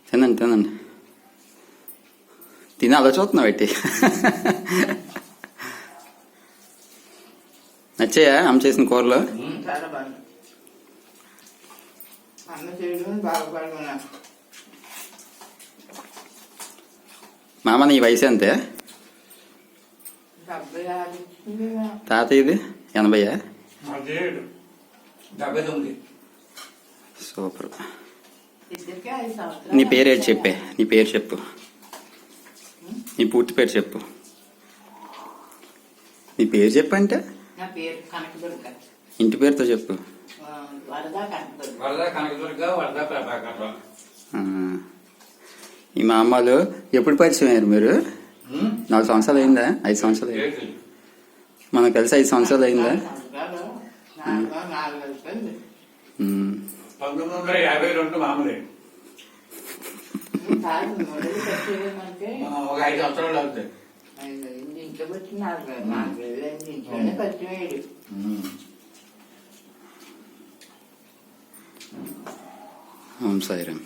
తినండి తినండి. తిని అలా చూస్తున్నావు పెట్టి. నచ్చాయా అమ్మ చేసిన కూరలు? చాలా బాగుంది. అమ్మ చేయడం బాగుపడుకున్నా. మామ నీ వయసు అంతే? తాతయ్య ఇది 80? 79. సూపర్. నీ పేరు ఏంటి చెప్పే? నీ పేరు చెప్పు. నీ పూర్తి పేరు చెప్పు. నీ పేరు చెప్పంటే నా పేరు కనకదుర్గ. ఇంటి పేరుతో చెప్పు. వరదా కనకదుర్గ. వరదా కనకదుర్గ, వరదా ప్రభాకర్. ఈ మా అమ్మలు ఎప్పుడు పరిచయం అయ్యారు మీరు? 4 సంవత్సరాలు అయిందా? 5 సంవత్సరాలు అయింది. మనం కలిసి 5 సంవత్సరాలు అయిందా? 1952 మామూలే. ఒక 5 సంవత్సరాలు అవుతాయి. ఇంట్లో వచ్చి 4 ఏళ్ళు ఇంట్లోనే పరిచయం అయ్యాడు. అవును సాయిరామ్.